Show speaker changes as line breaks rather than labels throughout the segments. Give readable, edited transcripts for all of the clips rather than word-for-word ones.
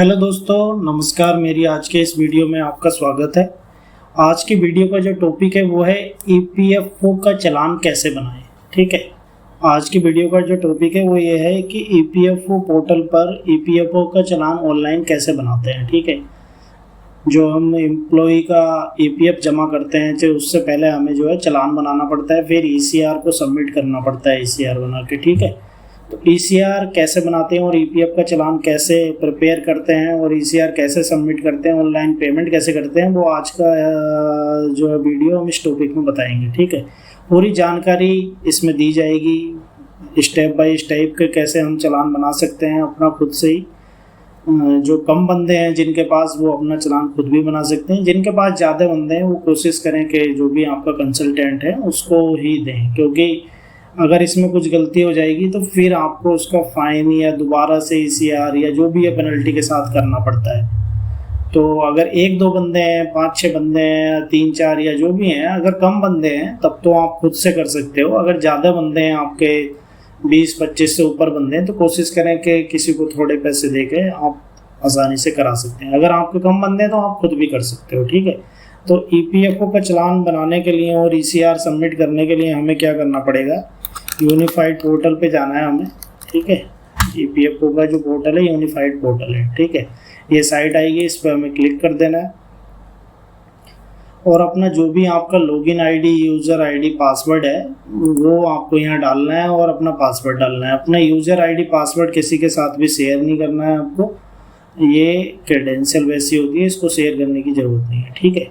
Hello दोस्तों, नमस्कार। मेरी आज के इस वीडियो में आपका स्वागत है। आज की वीडियो का जो टॉपिक है वो है ईपीएफओ का चालान कैसे बनाएं। ठीक है, आज की वीडियो का जो टॉपिक है वो ये है कि ईपीएफओ पोर्टल पर ईपीएफओ का चालान ऑनलाइन कैसे बनाते हैं। ठीक है, जो हम एम्प्लॉय का ईपीएफ जमा करते हैं तो उससे पहले हमें जो है चालान बनाना पड़ता है, फिर ईसीआर को सबमिट करना पड़ता है ईसीआर बना के। ठीक है, तो ईसीआर कैसे बनाते हैं और ईपीएफ का चालान कैसे प्रिपेयर करते हैं और ईसीआर कैसे सबमिट करते हैं, ऑनलाइन पेमेंट कैसे करते हैं, वो आज का जो वीडियो हम इस टॉपिक में बताएंगे। ठीक है, पूरी जानकारी इसमें दी जाएगी, स्टेप बाय स्टेप के कैसे हम चालान बना सकते हैं अपना खुद से ही। जो कम बंदे हैं जिनके पास, वो अपना चालान खुद भी बना सकते हैं। जिनके पास ज़्यादा बंदे हैं वो कोशिश करें कि जो भी आपका कंसल्टेंट है उसको ही दें, क्योंकि अगर इसमें कुछ गलती हो जाएगी तो फिर आपको उसका फाइन या दोबारा से ईसीआर या जो भी है पेनल्टी के साथ करना पड़ता है। तो अगर एक दो बंदे हैं, 5-6 बंदे हैं, 3-4 या जो भी हैं, अगर कम बंदे हैं तब तो आप खुद से कर सकते हो। अगर ज़्यादा बंदे हैं, आपके 20-25 से ऊपर बंदे हैं, तो कोशिश करें कि किसी को थोड़े पैसे दे के आप आसानी से करा सकते हैं। अगर आपके कम बंदे हैं तो आप खुद भी कर सकते हो। ठीक है, तो ईपीएफओ का चालान बनाने के लिए और ईसीआर सबमिट करने के लिए हमें क्या करना पड़ेगा, यूनिफाइड पोर्टल पे जाना है हमें। ठीक है, ईपीएफओ का जो पोर्टल है यूनिफाइड पोर्टल है। ठीक है, ये साइट आएगी, इस पर हमें क्लिक कर देना है और अपना जो भी आपका login ID, user ID, password है वो आपको यहाँ डालना है और अपना पासवर्ड डालना है। अपना यूज़र आईडी पासवर्ड किसी के साथ भी शेयर नहीं करना है आपको, ये क्रेडेंशियल वैसी होती है, इसको शेयर करने की ज़रूरत नहीं है। ठीक है,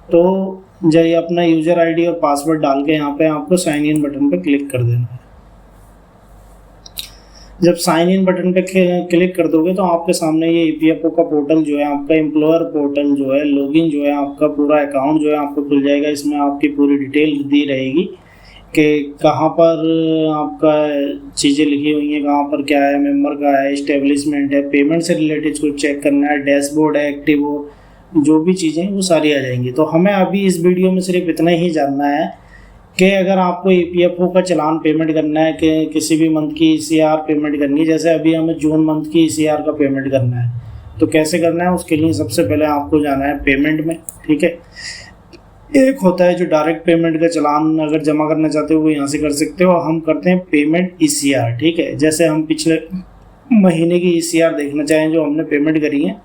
तो जब ये अपना यूज़र आईडी और पासवर्ड डाल के यहाँ पे आपको साइन इन बटन पे क्लिक कर देना है। जब साइन इन बटन पे क्लिक कर दोगे तो आपके सामने ये ईपीएफओ का पोर्टल जो है, आपका एम्प्लॉयर पोर्टल जो है, लॉगिन जो है, आपका पूरा अकाउंट जो है आपको खुल जाएगा। इसमें आपकी पूरी डिटेल दी रहेगी कि कहाँ पर आपका चीज़ें लिखी हुई हैं, कहाँ पर क्या है, मेंबर का है, इस्टेब्लिशमेंट है, पेमेंट से रिलेटेड कुछ चेक करना है, डैशबोर्ड है, एक्टिव हो, जो भी चीज़ें वो सारी आ जाएंगी। तो हमें अभी इस वीडियो में सिर्फ इतना ही जानना है कि अगर आपको ईपीएफओ का चालान पेमेंट करना है, कि किसी भी मंथ की ईसीआर पेमेंट करनी है, जैसे अभी हमें जून मंथ की ईसीआर का पेमेंट करना है, तो कैसे करना है, उसके लिए सबसे पहले आपको जाना है पेमेंट में। ठीक है, एक होता है जो डायरेक्ट पेमेंट का चालान अगर जमा करना चाहते हो वो यहाँ से कर सकते हो। हम करते हैं पेमेंट ईसीआर। ठीक है, जैसे हम पिछले महीने की ईसीआर देखना चाहें जो हमने पेमेंट करी है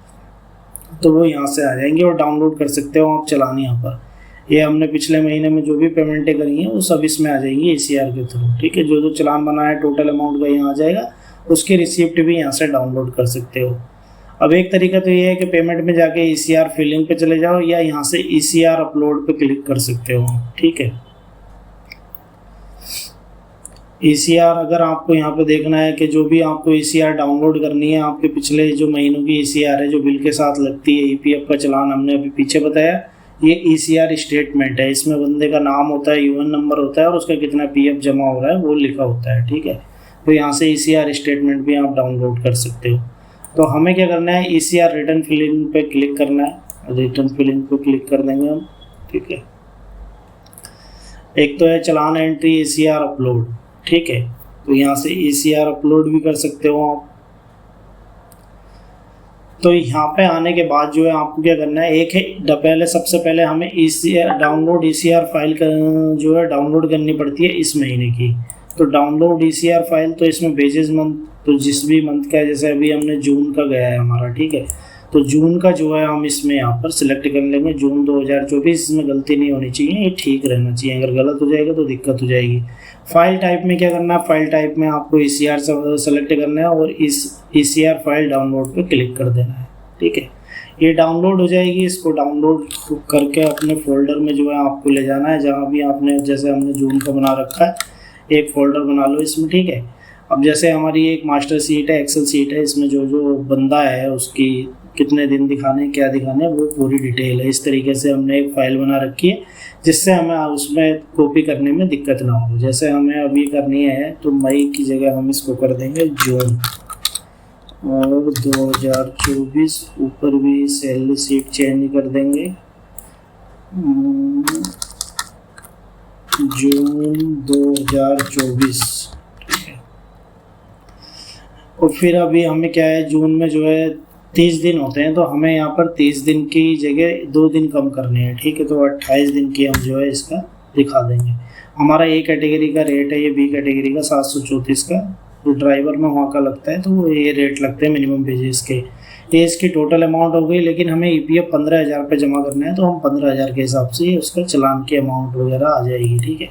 तो वो यहाँ से आ जाएंगे और डाउनलोड कर सकते हो आप चालान। यहाँ पर ये हमने पिछले महीने में जो भी पेमेंटें करी हैं वो सब इसमें आ जाएंगी ईसीआर के थ्रू। ठीक है, जो जो चालान बना है टोटल अमाउंट का यहाँ आ जाएगा, उसकी रिसिप्ट भी यहाँ से डाउनलोड कर सकते हो। अब एक तरीका तो ये है कि पेमेंट में जाके ईसीआर फिलिंग पे चले जाओ या यहाँ से ईसीआर अपलोड पे क्लिक कर सकते हो। ठीक है, ईसीआर अगर आपको यहाँ पे देखना है कि जो भी आपको ईसीआर डाउनलोड करनी है, आपके पिछले जो महीनों की ईसीआर है जो बिल के साथ लगती है, ईपीएफ का चालान हमने अभी पीछे बताया, ये ईसीआर स्टेटमेंट है। इसमें बंदे का नाम होता है, यूएन नंबर होता है और उसका कितना पीएफ जमा हो रहा है वो लिखा होता है। ठीक है, तो यहाँ से ईसीआर स्टेटमेंट भी आप डाउनलोड कर सकते हो। तो हमें क्या करना है, ईसीआर रिटर्न फिलिंग पे क्लिक करना है। रिटर्न फिलिंग पे क्लिक कर देंगे हम। ठीक है, एक तो है चालान एंट्री ईसीआर अपलोड। ठीक है, तो यहाँ से ईसीआर अपलोड भी कर सकते हो आप। तो यहाँ पे आने के बाद जो है आपको क्या करना है, एक है पहले, सबसे पहले हमें ईसीआर डाउनलोड ईसीआर फाइल जो है डाउनलोड करनी पड़ती है इस महीने की। तो डाउनलोड ईसीआर फाइल, तो इसमें बेसिस मंथ, तो जिस भी मंथ का है, जैसे अभी हमने जून का गया है हमारा। ठीक है, तो जून का जो है हम इसमें यहाँ पर सिलेक्ट कर लेंगे, जून 2024। इसमें गलती नहीं होनी चाहिए, ये ठीक रहना चाहिए। अगर गलत हो जाएगा तो दिक्कत हो जाएगी। फाइल टाइप में क्या करना है, फाइल टाइप में आपको ईसीआर सेलेक्ट करना है और इस ईसीआर फाइल डाउनलोड पे क्लिक कर देना है। ठीक है, ये डाउनलोड हो जाएगी। इसको डाउनलोड करके अपने फोल्डर में जो है आपको ले जाना है, जहाँ भी आपने, जैसे हमने जून का बना रखा है, एक फोल्डर बना लो इसमें। ठीक है, अब जैसे हमारी एक मास्टर सीट है, एक्सेल सीट है, इसमें जो जो बंदा है उसकी कितने दिन दिखाने, क्या दिखाने, वो पूरी डिटेल है। इस तरीके से हमने एक फ़ाइल बना रखी है जिससे हमें उसमें कॉपी करने में दिक्कत ना हो। जैसे हमें अभी करनी है तो मई की जगह हम इसको कर देंगे जून और 2024। ऊपर भी सैलरी सीट चेंज कर देंगे, जून 2024। और फिर अभी हमें क्या है, जून में जो है 30 दिन होते हैं, तो हमें यहाँ पर 30 दिन की जगह 2 दिन कम करने हैं, ठीक है। तो 28 दिन की हम जो है इसका दिखा देंगे। हमारा ए कैटेगरी का रेट है, ये बी कैटेगरी का 734 का, तो ड्राइवर में वहाँ का लगता है, तो ये रेट लगते हैं मिनिमम वेजेस के। ये इसकी टोटल अमाउंट हो गई, लेकिन हमें EPF 15,000 पे जमा करना है, तो हम 15,000 के हिसाब से उसका चलान की अमाउंट वगैरह आ जाएगी, ठीक है।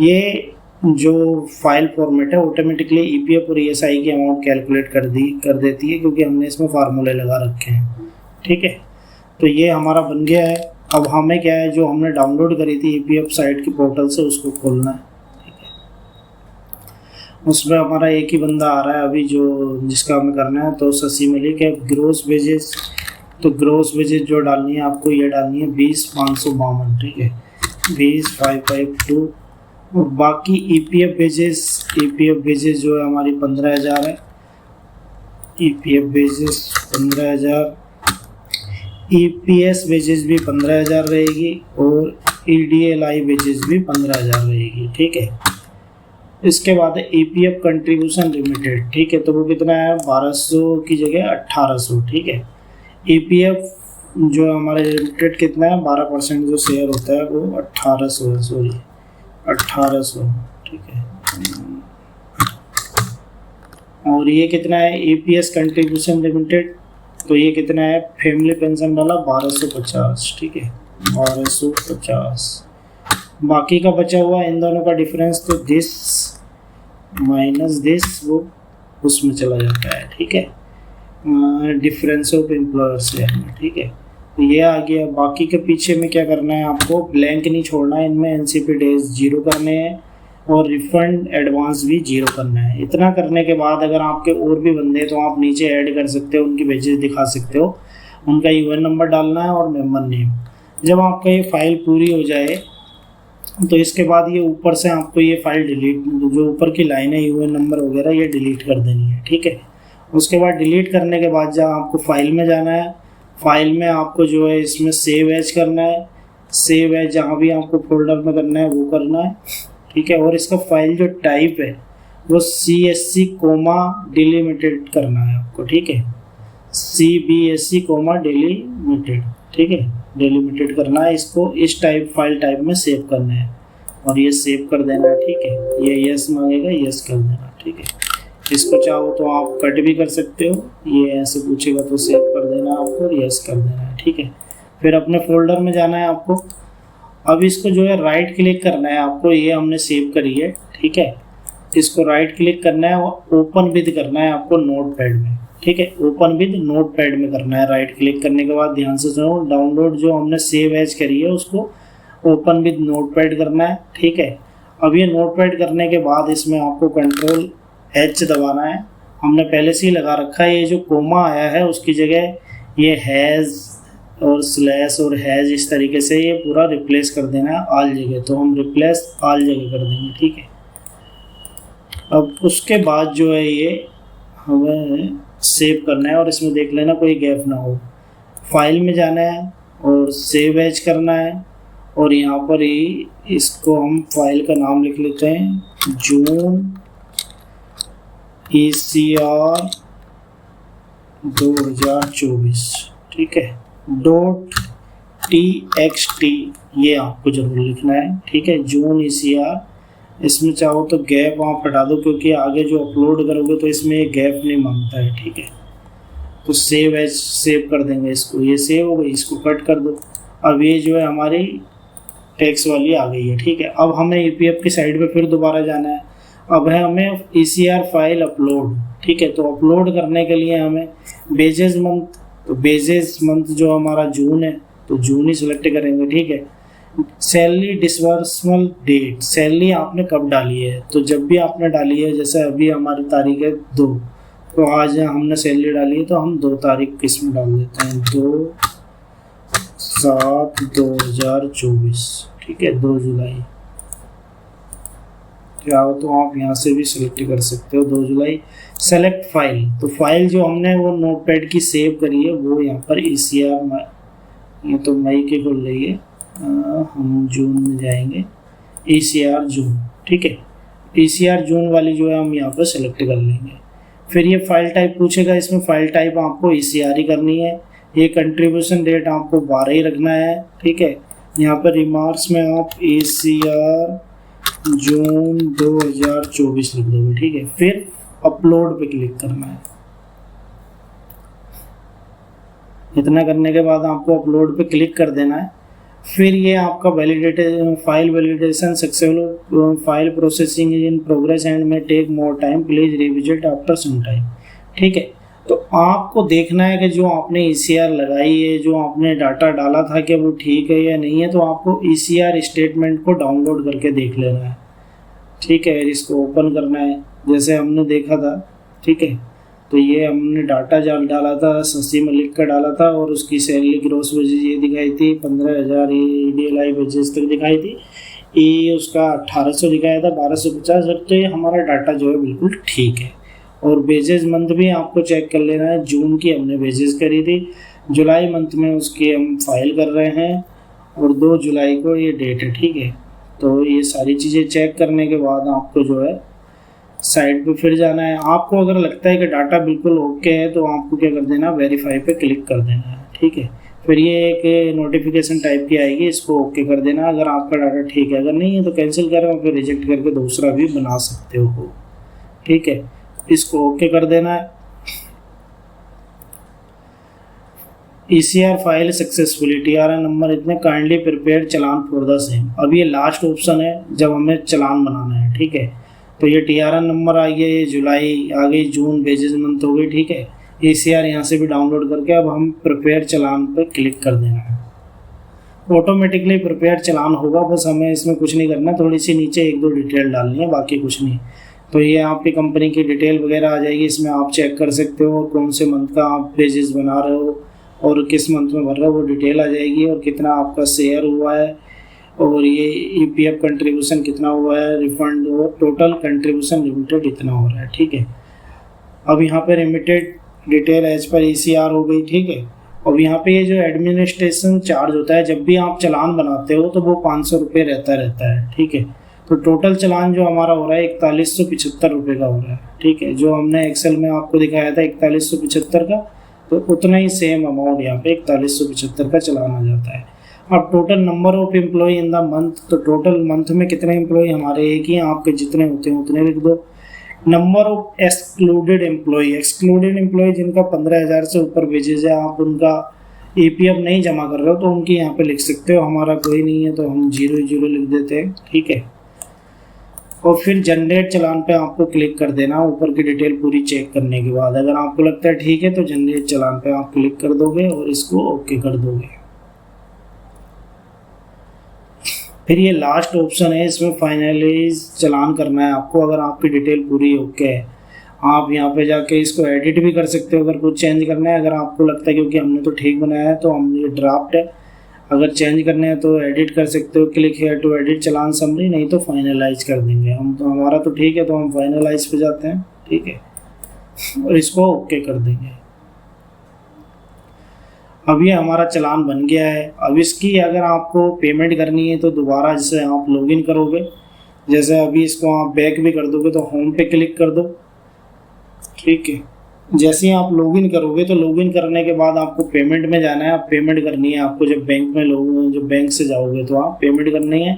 ये जो फाइल फॉर्मेट है ऑटोमेटिकली EPF और ESI की अमाउंट कैलकुलेट कर देती है, क्योंकि हमने इसमें फार्मूले लगा रखे हैं, ठीक है। तो ये हमारा बन गया है। अब हमें क्या है, जो हमने डाउनलोड करी थी EPF साइट की पोर्टल से, उसको खोलना है, ठीक है। उसमें हमारा एक ही बंदा आ रहा है अभी जो जिसका हमें करना है, तो शशि मलिक है। ग्रोस वेजेस, तो ग्रोस वेजेस जो डालनी है आपको, ये डालनी है 20,552, ठीक है, 20,552। और बाकी EPF वेजेस जो है हमारी 15,000 है, EPF वेजेस 15,000, EPS वेजेस भी 15,000 रहेगी, और EDLI वेजेस भी 15,000 रहेगी, ठीक है। इसके बाद EPF कंट्रीब्यूशन लिमिटेड, ठीक है, तो वो कितना है, 1200 की जगह 1800, ठीक है। EPF जो हमारे लिमिटेड कितना है, 12% जो शेयर होता है वो 1800 है, सॉरी 1800, ठीक है। और ये कितना है, EPS कंट्रीब्यूशन लिमिटेड, तो ये कितना है, फैमिली पेंशन वाला 1250, ठीक है, 1250। बाकी का बचा हुआ इन दोनों का डिफरेंस, तो दिस माइनस दिस वो उसमें चला जाता है, ठीक है, डिफरेंस ऑफ एम्प्लॉयर्स है, ठीक है। तो ये आ गया। बाकी के पीछे में क्या करना है, आपको ब्लैंक नहीं छोड़ना है, इनमें NCP डेज 0 करने हैं, और रिफंड एडवांस भी 0 करना है। इतना करने के बाद अगर आपके और भी बंदे हैं, तो आप नीचे ऐड कर सकते हो, उनकी वेजेस दिखा सकते हो, उनका UN नंबर डालना है और मेंबर नेम। जब आपका ये फाइल पूरी हो जाए, तो इसके बाद ये ऊपर से आपको ये फाइल डिलीट, जो ऊपर की लाइन है UN नंबर वगैरह, ये डिलीट कर देनी है, ठीक है। उसके बाद डिलीट करने के बाद जब आपको फाइल में जाना है, फाइल में आपको जो है इसमें सेव एज करना है, सेव एज जहाँ भी आपको फोल्डर में करना है वो करना है, ठीक है। और इसका फाइल जो टाइप है वो CSC कोमा डिलीमिटेड करना है आपको, ठीक है, CBSC कोमा डिलीमिटेड, ठीक है, डिलीमिटेड करना है। इसको इस फाइल टाइप में सेव करना है, और ये सेव कर देना है, ठीक है। ये यस मांगेगा, यस कर देना, ठीक है। इसको चाहो तो आप कट भी कर सकते हो, ये ऐसे पूछेगा तो सेव कर देना आपको, और यस कर देना है, ठीक है। फिर अपने फोल्डर में जाना है आपको। अब इसको जो है राइट क्लिक करना है आपको, ये हमने सेव करी है, ठीक है। इसको राइट क्लिक करना है और ओपन विद करना है आपको नोटपैड में, ठीक है, ओपन विद नोटपैड में करना है। राइट क्लिक करने के बाद ध्यान से सुनो, डाउनलोड जो हमने सेव एज करी है उसको ओपन विद नोटपैड करना है, ठीक है। अब ये नोटपैड करने के बाद इसमें आपको Ctrl+H दबाना है। हमने पहले से ही लगा रखा है, ये जो कोमा आया है उसकी जगह ये हैज़ और स्लैश और हैज़ इस तरीके से ये पूरा रिप्लेस कर देना है ऑल जगह, तो हम रिप्लेस ऑल जगह कर देंगे, ठीक है। अब उसके बाद जो है ये हमें सेव करना है, और इसमें देख लेना कोई गैप ना हो। फाइल में जाना है और सेव एज करना है, और यहाँ पर ही इसको हम फाइल का नाम लिख लेते हैं, जून ECR 2024, ठीक है, .txt ये आपको जरूर लिखना है, ठीक है, जून ECR। इसमें चाहो तो गैप आप हटा दो, क्योंकि आगे जो अपलोड करोगे तो इसमें ये गैप नहीं मांगता है, ठीक है। तो सेव एज सेव कर देंगे इसको, ये सेव हो गई, इसको कट कर दो। अब ये जो है हमारी टैक्स वाली आ गई है, ठीक है। अब हमें EPF की साइड पे फिर दोबारा जाना है। अब है हमें ECR फाइल अपलोड, ठीक है। तो अपलोड करने के लिए हमें बेजेस मंथ, तो बेजेस मंथ जो हमारा जून है तो जून ही सिलेक्ट करेंगे, ठीक है। सैलरी डिसबर्समेंट डेट, सैलरी आपने कब डाली है, तो जब भी आपने डाली है, जैसे अभी हमारी तारीख है 2, तो आज हमने सैलरी डाली है तो हम 2 तारीख किसमें डाल देते हैं, 2/7/2024, ठीक है, 2 जुलाई। चाहो तो आप यहाँ से भी सिलेक्ट कर सकते हो 2 जुलाई। सेलेक्ट फाइल, तो फाइल जो हमने वो नोटपैड की सेव करी है वो यहाँ पर ECR, ये तो मई की खुल रही है, हम जून में जाएंगे, ECR जून, ठीक है। ECR जून वाली जो है हम यहाँ पर सेलेक्ट कर लेंगे। फिर ये फाइल टाइप पूछेगा, इसमें फाइल टाइप आपको ECR ही करनी है। ये कंट्रीब्यूशन डेट आपको 12 ही रखना है, ठीक है। यहाँ पर रिमार्क्स में आप ACR जून 2024 लिख दोगे, ठीक है। फिर अपलोड पे क्लिक करना है। इतना करने के बाद आपको अपलोड पे क्लिक कर देना है। फिर ये आपका file validation successful, file processing is in progress and may take more time, please revisit after some time, ठीक है। तो आपको देखना है कि जो आपने ECR लगाई है, जो आपने डाटा डाला था, कि वो ठीक है या नहीं है। तो आपको ECR स्टेटमेंट को डाउनलोड करके देख लेना है, ठीक है। इसको ओपन करना है जैसे हमने देखा था, ठीक है। तो ये हमने डाटा डाला था, शशि मलिक का डाला था, और उसकी सैलरी ग्रॉस वेजेज ये दिखाई थी 15,000, EDLI वेजेज तक दिखाई थी। ये उसका 1800 दिखाया था, 1250। तो ये हमारा डाटा जो है बिल्कुल ठीक है। और वेजेज मंथ भी आपको चेक कर लेना है। जून की हमने वेजेज करी थी, जुलाई मंथ में उसकी हम फाइल कर रहे हैं, और 2 जुलाई को ये डेट है, ठीक है। तो ये सारी चीज़ें चेक करने के बाद आपको जो है साइट पे फिर जाना है। आपको अगर लगता है कि डाटा बिल्कुल ओके है तो आपको क्या कर देना, वेरीफाई पे क्लिक कर देना है, ठीक है। फिर ये एक नोटिफिकेशन टाइप की आएगी, इसको ओके कर देना अगर आपका डाटा ठीक है। अगर नहीं है तो कैंसिल करें और फिर रिजेक्ट करके दूसरा भी बना सकते हो, ठीक है। इसको ओके कर देना है। ECR file successfully, TRN number इतने, kindly prepare challan for the same. अब ये लास्ट ऑप्शन है जब हमें चलान बनाना है, ठीक है। तो ये TRN नंबर आ गया, ये जुलाई आ गई, जून वेजेज मंथ हो गई, ठीक है। ECR यहाँ से भी डाउनलोड करके अब हम प्रिपेयर चलान पर क्लिक कर देना है। ऑटोमेटिकली प्रिपेयर चलान होगा, बस हमें इसमें कुछ नहीं करना, थोड़ी सी नीचे 1-2 डिटेल डालनी है, बाकी कुछ नहीं। तो ये आपकी कंपनी की डिटेल वगैरह आ जाएगी, इसमें आप चेक कर सकते हो कौन से मंथ का आप वेजेस बना रहे हो और किस मंथ में भर रहे हो, वो डिटेल आ जाएगी। और कितना आपका शेयर हुआ है, और ये EPF कंट्रीब्यूशन कितना हुआ है, रिफंड, और टोटल कंट्रीब्यूशन लिमिटेड इतना हो रहा है, ठीक है। अब यहाँ पे remitted detail as per ECR हो गई, ठीक है। अब यहाँ पे ये जो एडमिनिस्ट्रेशन चार्ज होता है जब भी आप चालान बनाते हो तो वो 500 रुपये रहता है, ठीक है। तो टोटल चालान जो हमारा हो रहा है 4175 रुपये का हो रहा है, ठीक है। जो हमने एक्सेल में आपको दिखाया था 4175 का, तो उतना ही सेम अमाउंट यहाँ पे 4175 का चालान आ जाता है। अब total number of employee in the month, तो टोटल मंथ में कितने एम्प्लॉय हमारे एक ही, आपके जितने होते हैं उतने लिख दो। नंबर ऑफ एक्सक्लूडेड एम्प्लॉय जिनका 15,000 से ऊपर वेजेज है, आप उनका EPF नहीं जमा कर रहे हो तो उनकी यहाँ पे लिख सकते हो। हमारा कोई नहीं है तो हम 0 लिख देते हैं, ठीक है। और फिर जनरेट चालान पे आपको क्लिक कर देना ऊपर की डिटेल पूरी चेक करने के बाद। अगर आपको लगता है ठीक है तो जनरेट चालान पे आप क्लिक कर दोगे और इसको ओके कर दोगे। फिर ये लास्ट ऑप्शन है, इसमें फाइनलाइज चालान करना है आपको। अगर आपकी डिटेल पूरी ओके है, आप यहाँ पे जाके इसको एडिट भी कर सकते हो अगर कुछ चेंज करना है। अगर आपको लगता है क्योंकि हमने तो ठीक बनाया है तो हम, ये ड्राफ्ट है, अगर चेंज करने हैं तो एडिट कर सकते हो, click here to edit challan summary, नहीं तो फाइनलाइज कर देंगे हम। तो हमारा तो ठीक है तो हम फाइनलाइज पे जाते हैं, ठीक है, और इसको ओके कर देंगे। अब ये हमारा चालान बन गया है। अब इसकी अगर आपको पेमेंट करनी है तो दोबारा जैसे आप लॉगिन करोगे, जैसे अभी इसको आप बैक भी कर दोगे तो होम पे क्लिक कर दो, ठीक है। जैसे ही आप लॉगिन करोगे तो लॉगिन करने के बाद आपको पेमेंट में जाना है। आप पेमेंट करनी है आपको, जब बैंक में जब बैंक से जाओगे तो आप पेमेंट करनी है।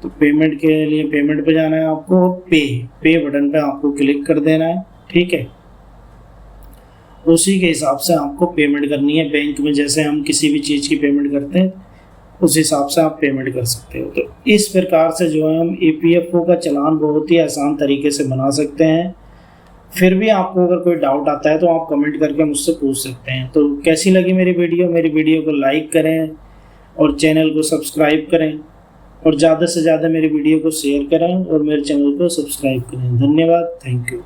तो पेमेंट के लिए पेमेंट पे जाना है आपको, पे बटन पे आपको क्लिक कर देना है, ठीक है। उसी के हिसाब से आपको पेमेंट करनी है। बैंक में जैसे हम किसी भी चीज़ की पेमेंट करते हैं उस हिसाब से आप पेमेंट कर सकते हो। तो इस प्रकार से जो है हम EPFO का चालान बहुत ही आसान तरीके से बना सकते हैं। फिर भी आपको अगर कोई डाउट आता है तो आप कमेंट करके मुझसे पूछ सकते हैं। तो कैसी लगी मेरी वीडियो को लाइक करें और चैनल को सब्सक्राइब करें, और ज़्यादा से ज़्यादा मेरी वीडियो को शेयर करें और मेरे चैनल को सब्सक्राइब करें। धन्यवाद, थैंक यू।